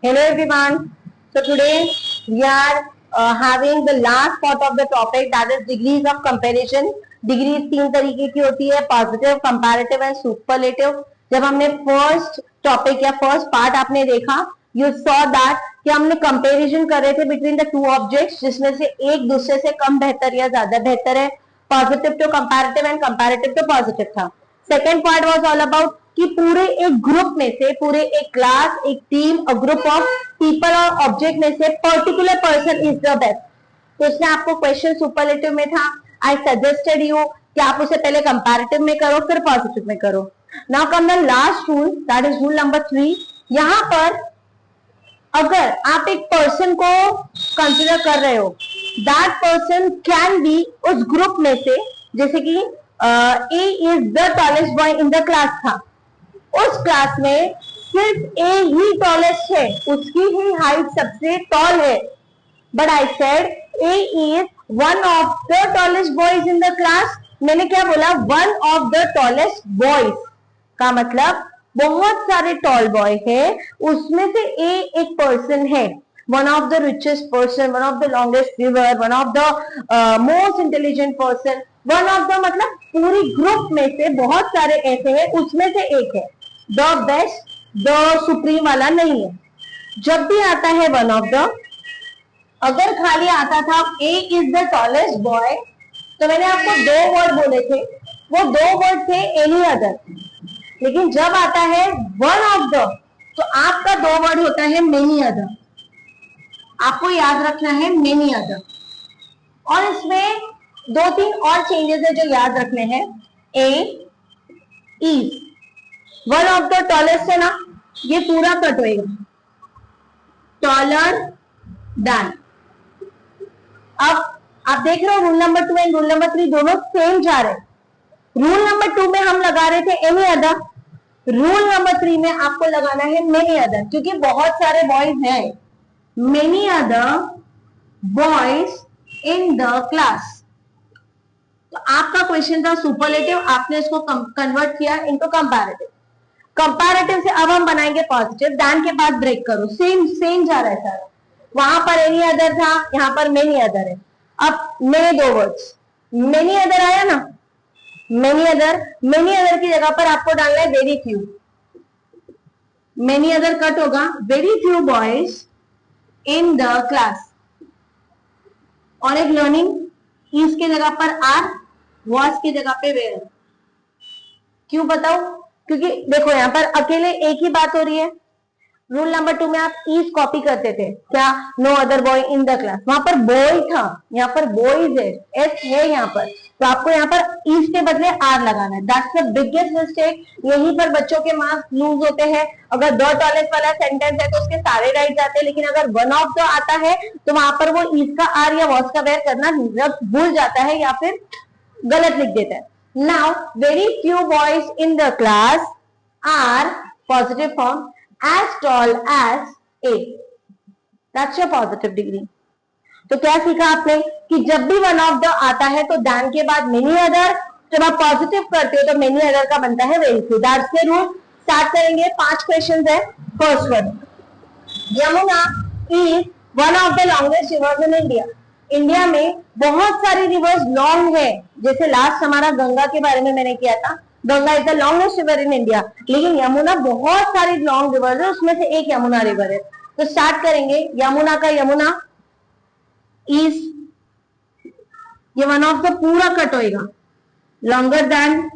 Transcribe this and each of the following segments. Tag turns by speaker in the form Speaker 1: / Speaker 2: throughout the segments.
Speaker 1: Hello everyone. So today we are having the last part of the topic, that is degrees of comparison. Degrees तीन तरीके की होती है, positive, comparative and superlative. जब हमने first topic या first part आपने देखा, यू सॉ दैट कि हमने कंपैरिजन कर रहे थे बिटवीन द टू ऑब्जेक्ट्स, जिसमें से एक दूसरे से कम बेहतर या ज्यादा बेहतर है. Positive to comparative and comparative to positive था. Second part was all about कि पूरे एक ग्रुप में से, पूरे एक क्लास, एक team, a group of people और ऑब्जेक्ट में से particular person is the best. तो उसने आपको क्वेश्चन सुपरलेटिव में था. आई सजेस्टेड यू कि आप उसे पहले कंपैरेटिव में करो, फिर पॉजिटिव में करो. Now come the last rule, that is rule number 3. यहां पर अगर आप एक पर्सन को कंसिडर कर रहे हो, दैट पर्सन कैन बी उस ग्रुप में से, जैसे कि A is the tallest boy in the class था, उस क्लास में सिर्फ ए ही टॉलेस्ट है, उसकी ही हाइट सबसे टॉल है. But I said A is one of the tallest boys in the class. मैंने क्या बोला? One of the tallest boys का मतलब बहुत सारे टॉल बॉय है, उसमें से ए एक पर्सन है. One of the richest person, one of the longest river, one of the most intelligent person, one of the मतलब पूरी ग्रुप में से बहुत सारे ऐसे हैं, उसमें से एक है. द बेस्ट, द सुप्रीम वाला नहीं है. जब भी आता है वन ऑफ द, अगर खाली आता था ए इज द टॉलेस्ट बॉय, तो मैंने आपको दो वर्ड बोले थे, वो दो वर्ड थे एनी अदर. लेकिन जब आता है वन ऑफ द, तो आपका दो वर्ड होता है मेनी अदर. आपको याद रखना है मेनी अदर. और इसमें दो तीन और चेंजेस है जो याद रखने हैं. A is one of the tallest है ना, ये पूरा कट होएगा, टॉलर देन. अब आप देख रहे हो rule number 2 and rule number 3 दोनों सेम जा रहे हैं. रूल नंबर 2 में हम लगा रहे थे एनी अदर, रूल नंबर 3 में आपको लगाना है मेनी अदर, क्योंकि बहुत सारे बॉयज हैं. Many other boys in the class. तो आपका क्वेश्चन था सुपरलेटिव, आपने इसको कन्वर्ट किया इनटू कंपैरेटिव. कंपैरेटिव से अब हम बनाएंगे पॉजिटिव. दैन के बाद ब्रेक करो, सेम जा रहा है सारा. वहां पर एनी अदर था, यहाँ पर मेनी अदर है. अब मेरे दो वर्ड्स, मेनी अदर आया ना, मेनी अदर की जगह पर आपको डालना है very few. Many other cut होगा, very few boys in the class. और एक लर्निंग, इज के जगह पर आर, वॉज की जगह पे वेयर. क्यों बताओ? क्योंकि देखो यहाँ पर अकेले एक ही बात हो रही है. रूल नंबर 2 में आप इज कॉपी करते थे, क्या? No other boy in the class. वहां पर बॉय था, यहाँ पर बॉयज है, एस है यहाँ पर, तो आपको यहाँ पर इज के बदले आर लगाना है. That's the biggest mistake. यहीं पर बच्चों के मार्क्स लूज होते हैं. अगर द टॉलेस्ट वाला सेंटेंस है तो उसके सारे राइट जाते हैं, लेकिन अगर वन ऑफ द आता है तो वहां पर वो इज का आर या वॉज का वेयर करना भूल जाता है या फिर गलत लिख देता है. Now very few boys in the class are positive form as tall as A. That's your positive degree. तो क्या सीखा आपने कि जब भी वन ऑफ द आता है तो दैन के बाद मेनी अदर, जब आप पॉजिटिव करते हो तो मेनी अदर का बनता है very few. That's the rule. Start करेंगे. 5 क्वेश्चंस है. First one, Yamuna is one of the longest reverse in India. India में बहुत सारी रिवर्स लॉन्ग है, जैसे लास्ट हमारा गंगा के बारे में मैंने किया था. Ganga is the longest river in India, लेकिन यमुना बहुत सारी लॉन्ग रिवर है, उसमें से एक यमुना रिवर है. तो स्टार्ट करेंगे. यमुना का यमुना इज, ये वन ऑफ द पूरा कट होएगा, longer than.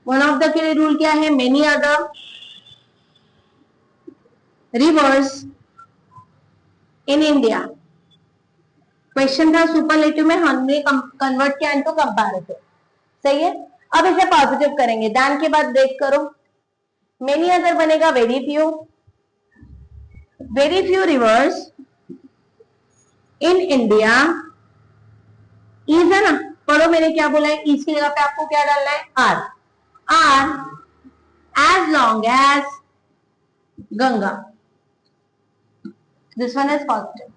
Speaker 1: One of the के लिए रूल क्या है? Many other rivers in India. Question था सुपरलेटिव में, हमने कन्वर्ट किया इनटू कंपैरेटिव. सही है. अब इसे पॉजिटिव करेंगे. दैन के बाद ब्रेक करो. मेनी अदर बनेगा very few reverse in India. Is है ना, पढ़ो मैंने क्या बोला है. इज की जगह पे आपको क्या डालना है? Are as long as Ganga. This one is positive.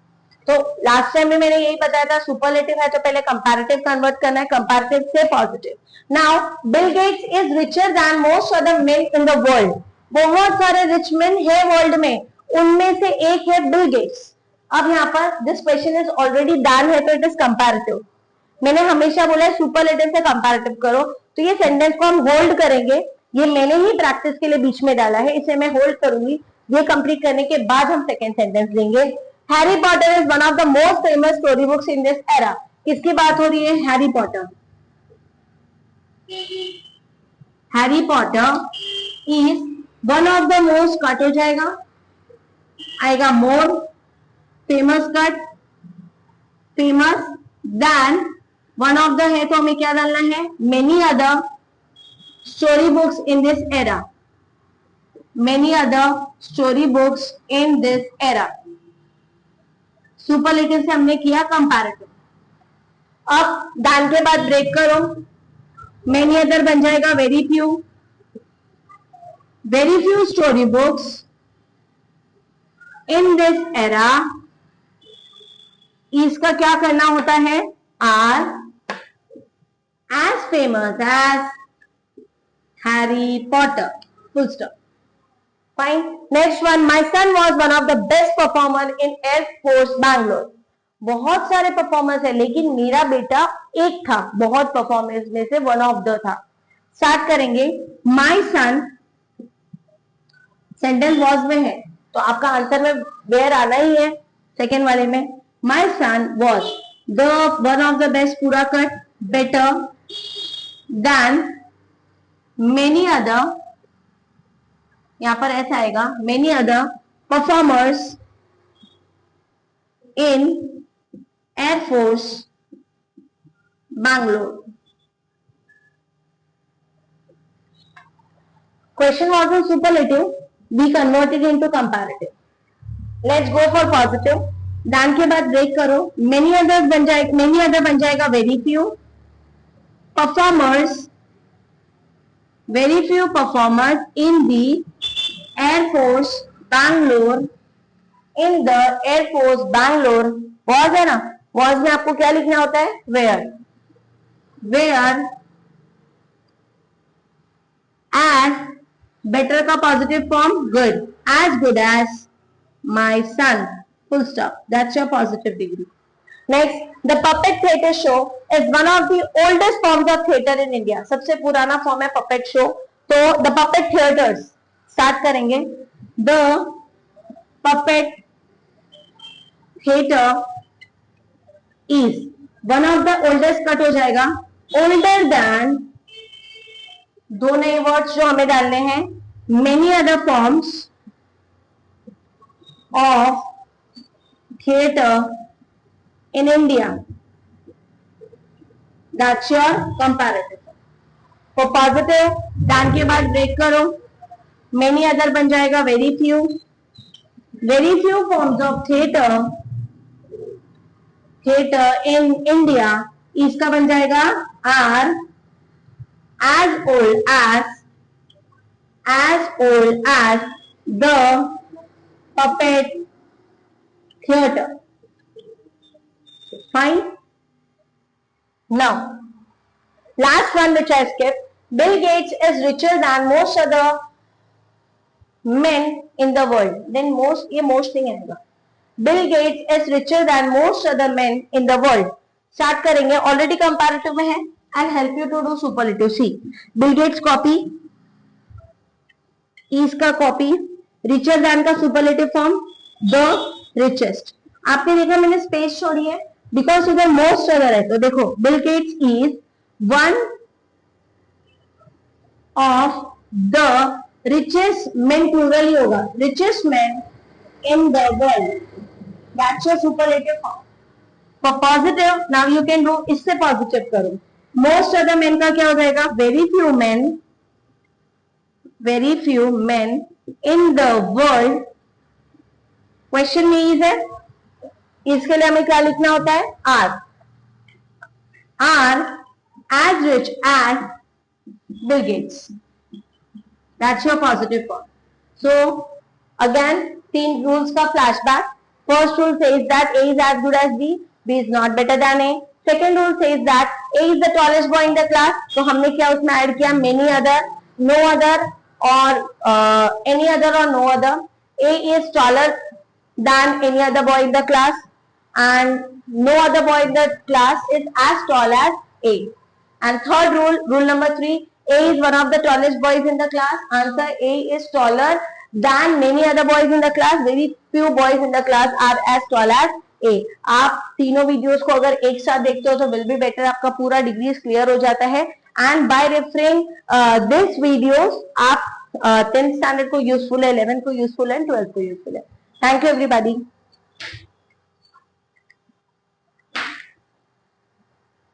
Speaker 1: तो लास्ट टाइम में मैंने यही बताया था, सुपरलेटिव है तो पहले कंपैरेटिव कन्वर्ट करना है, कंपैरेटिव से positive. Now Bill Gates is richer than most other men in the world. बहुत सारे रिच मैन है वर्ल्ड में, उनमें से एक है बिल गेट्स। अब यहाँ पर this question is already done है, तो इट इज कंपैरेटिव। मैंने हमेशा बोला है सुपरलेटिव से कंपैरेटिव करो, तो ये सेंटेंस को हम होल्ड करेंगे। ये मैंने ही प्रैक्टिस के लिए बीच में डाला है, इसे मैं होल्ड करूंगी। ये कंप्लीट करने के बाद हम सेकेंड सेंटेंस देंगे। Harry Potter is one of the most famous story books in this era. किसकी बात हो रही है? Harry Potter. Harry Potter is one of the most, cut हो जाएगा, आएगा more, famous cut, famous than, one of the है तो हमें क्या डालना है? Many other story books in this era. Many other story books in this era. Superlative से हमने किया कंपैरेटिव। अब दान के बाद ब्रेक करो, मेनी अदर बन जाएगा very few. Very few story books in this era. इसका क्या करना होता है? Are as famous as Harry Potter, full stop. Fine. Next one, my son was one of the best performer in air force Bangalore. बहुत सारे performers है, लेकिन मेरा बेटा एक था, बहुत परफॉर्मेंस में से वन ऑफ द था। स्टार्ट करेंगे, माई सन, सेंटेंस वॉज में है तो आपका आंसर में वेयर आना ही है सेकेंड वाले में। My son was the one of the best, पूरा cut, better than many other, यहां पर ऐसा आएगा, many other performers in air force Bangalore. Question was in superlative, we converted into comparative. Let's go for positive. दान के बाद ब्रेक करो, many others बन जाएगा, many other बन जाएगा very few performers, very few performers in the Air Force Bangalore, in the Air Force Bangalore। was है ना, was में आपको क्या लिखना होता है? where, where as बेटर का positive form good, as good as my son, full stop, that's your positive degree. Next, the puppet theatre show is one of the oldest forms of theatre in India. सबसे पुराना form है puppet show, तो the puppet theatres, start करेंगे, the puppet theatre is one of the oldest, cut हो जाएगा, older than, दो नए words जो हमें डालने हैं, many other forms of theatre in India, that's your comparative. For positive, than के बाद ब्रेक करो, मेनी अदर बन जाएगा very few, very few forms of theatre, theatre in India, इसका बन जाएगा are as old as the puppet theater. Fine. Now, last one which I skipped. Bill Gates is richer than most other men in the world. Then most, ये most नहीं आएगा. Bill Gates is richer than most other men in the world. Start करेंगे, already comparative में है. I'll help you to do superlative. See, Bill Gates copy, इसका copy, richer than का superlative form, the richest। आपने देखा मैंने space छोड़ी है, बिकॉज इधर मोस्ट अदर है, तो देखो Bill Gates is one of the richest men, plural ही होगा, richest men in the world, that's your superlative form। For positive, now you can do, इससे positive करो, मोस्ट अदर मैन का क्या हो जाएगा? Very few man, very few man in the world. Question में is है, इसके लिए हमें क्या लिखना होता है? Are, are as rich as Bill Gates, that's your positive form. So again 3 rules का flashback. First rule says that A is as good as B, B is not better than A। Second rule says that A is the tallest boy in the class, तो हमने क्या उसमें add किया? Many other, no other, or any other or no other. A is taller than any other boy in the class, and no other boy in the class is as tall as A. And third rule, rule number 3, A is one of the tallest boys in the class. Answer, A is taller than many other boys in the class. Very few boys in the class are as tall as A. आप तीनों videos को अगर एक साथ देखते हो तो will be better, आपका पूरा डिग्रीज क्लियर हो जाता है. And bye referring this videos आप 10th स्टैंडर्ड को यूजफुल है, 11th को यूजफुल है, 12th को यूजफुल है. Thank you everybody.